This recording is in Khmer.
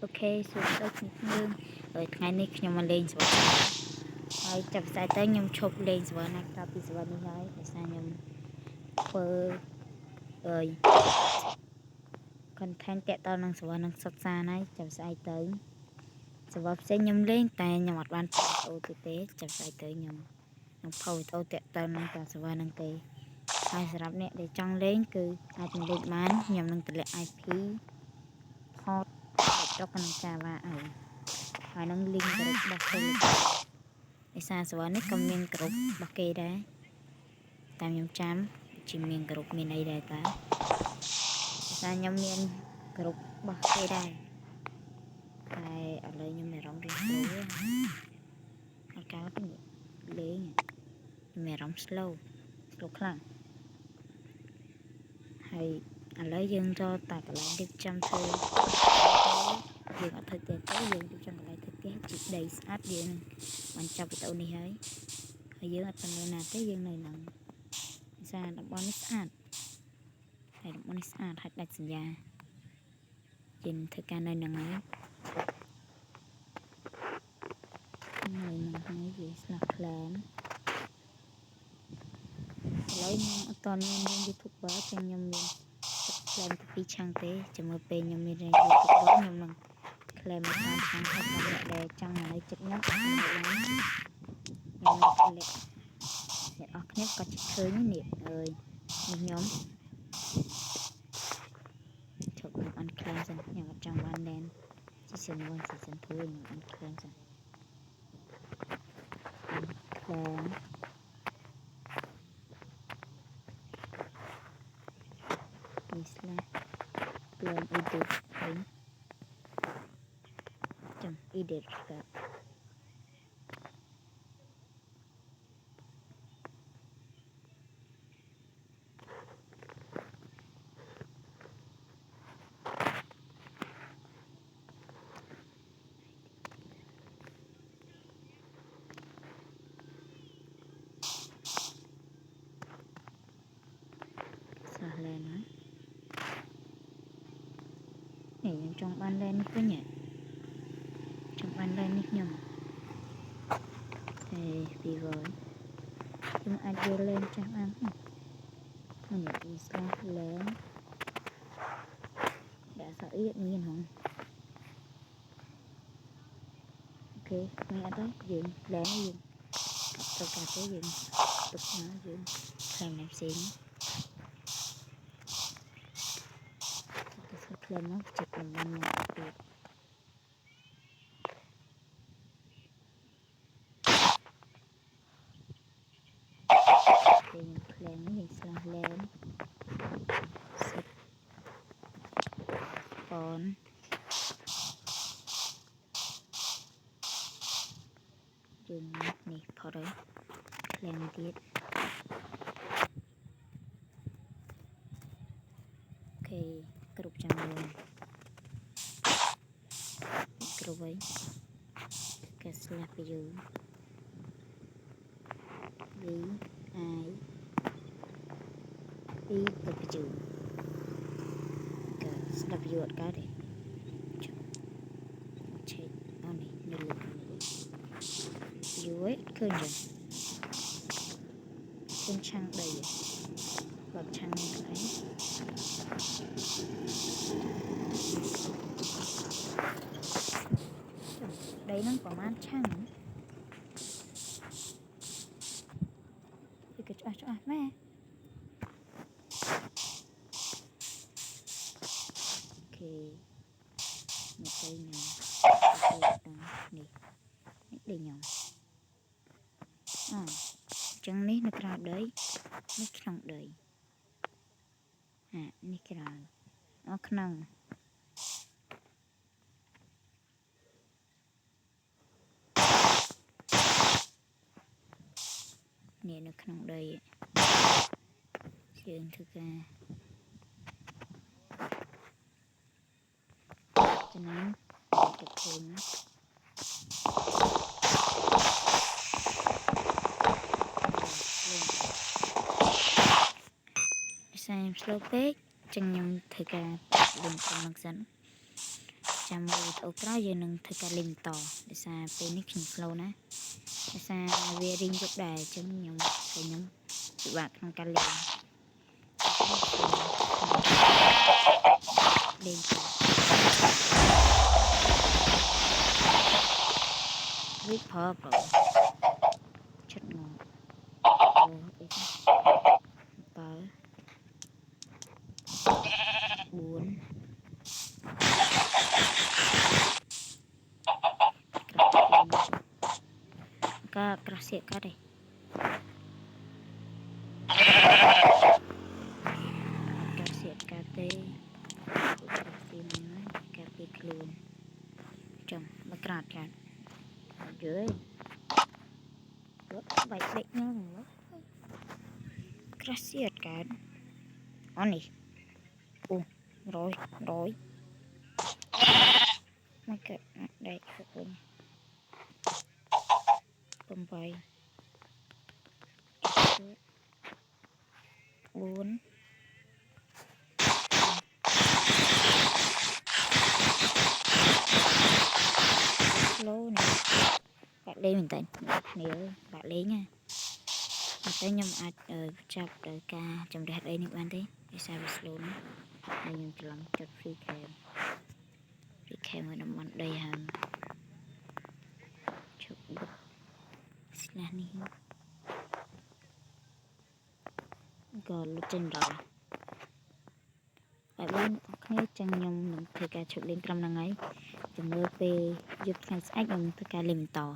ok xuống đất nương rồi ngày nay khi mà lên rồiហើយចាប់ស្អែកទៅខ្ញុំឈប់លេងស្វណាកាលពីស្វនេះហើយដោយសារខ្ញុំធ្វើcontent តាក់ទងនឹងស្វនឹងសិក្សាហើយចាប់ស្អែកទៅស្វផ្សេងខ្ញុំលេងតែខ្ញុំអត់បានផុសវីដេអូទេចាប់ស្អែកទៅខ្ញុំនឹងផុសវីដេអូតាក់ទងនឹងតាស្វនឹងទេហើយសម្រាប់អ្នកដែលចង់លេងគឺអាចលេងបានខ្ញុំនឹងតម្លាក់ IP port ដល់ក្នុង Java ហើយនឹង link របស់ Telegram ឯសារស្វនេះក៏មានក្រុមរបស់គេដែរតាមខ្ញុំចាំជាមានក្រុមមានអីដែរតាតែខ្ញុំមានក្រុមរបស់គេដែរតែឥឡូវខ្ញុំមានអារម្មណ៍រៀង slow អត់កើតទេលេងមានអារម្មណ៍ slow ខ្លាំងហើយឥឡូវយើងចូលតាកន្លែងរៀបចំធ្វើយើងអត់ធ្វើទេយើងរៀបចំកន្លែងធ្វើទេជីកដីស្អាតយើងបានចាប់វីដេអូនេះហើយយើងអត់ទៅណាទេយើងនៅនឹងសារតំបន់នេះស្អាតហើយតំបន់នេះស្អាតហើយដាច់សញ្ញាយើងធ្វើការនៅនឹងហើយយើងស្លាប់ខ្លាំងឥឡូវខ្ញុំអត់តមាន YouTuber ចឹងខ្ញុំមានខ្លាំងពីឆាំងទេជាមួយពេលខ្ញុំមាន YouTuber ខ្ញុំនឹងក្លែមតាមឆាំងថាអ្នកដែលចង់ឲ្យចិត្តខ្ញុំខ្ញុំនឹងផ្លេចអ្នកអស់គ្នាក៏ជិះឃើញនេះអើយខ្ញុំជប់ខ្ញុំអន់ក្លែមសិនខ្ញុំអត់ចង់បានដែន season 1 season 2ខ្ញុំអន់ក្លែមសិនក្លែមនេះស្លាក្លែម edit វិញចាំ edit ក៏សាឡែនណាខ្ញុំចង់បានឡែននេះវិញចង់បានឡែននេះខ្ញុំតែពីវយខ្ញុំអាចយកឡែនចាស់បានខ្ញុំនិយាយស្លាឡែនដាក់សាអ៊ីមានហងអូខេមានអត់ទេយើងឡែនយើងត្រូវការទេយើងទុកណាយើងខាងណាផ្សេងក្លែងមកចិត្តតំបន់មកទៀតពេលក្លែងនេះស្លាឡែនសិតបនយើងនេះផុតហើយក្លែងទៀតអូខេគ្រប់ចំនួនគ្រប់ហើយគេស្លាប់ពីយើងវីអាយពីទៅពីជូគេស្លាប់យូរអត់កើតទេឆេកអូនេះនៅលើយូរឃើញទេឃើញឆាំងដីបើឆាំងនេះខ្លះដីហ្នឹងប្រហែលឆាំងវាក៏ច្បាស់ម៉ែអូខេមកទៅញ៉ាំនេះដីញ៉ាំចឹងនេះនៅក្រៅដីនេះក្នុងដីនេះក្រៅក្នុងនេះនៅក្នុងដីយើងធ្វើការចំណាំទៅឃើញណាស្លោពេកចឹងខ្ញុំធ្វើការលេងក្នុងសិន ចាំមើលវីដេអូក្រោយយើងនឹងធ្វើការលេងបន្តដោយសារពេលនេះខ្ញុំ slow ណាដោយសារវារៀងយប់ដែរអញ្ចឹងខ្ញុំពិបាកក្នុងការលេងវិភពឈិតងអូអីតើ4ក៏ក្រសៀកក៏ដែរក្រសៀកកាទេទីណាកាពីខ្លួនចំមកក្រាតកាត់យើបាច់ដេកនោះក្រសៀកកាត់អូនេះអូ100មកកាត់ដេកវិញ8 4 slow nè bạn lên mình tận nếu bạn lấy nha tới nhầm ai chọc đời ca trong đẹp đây những bạn thấy để sao bị slow nữa nên nhầm lắm chọc free cam ở nằm mặt đây hàm chọc bật là đi còn lúc trên rồi bạn bên nghe chẳng nhầm mình thời ca chụp lên cầm năng ấy chừng mơ về giúp thành sách bằng thời ca lên tỏ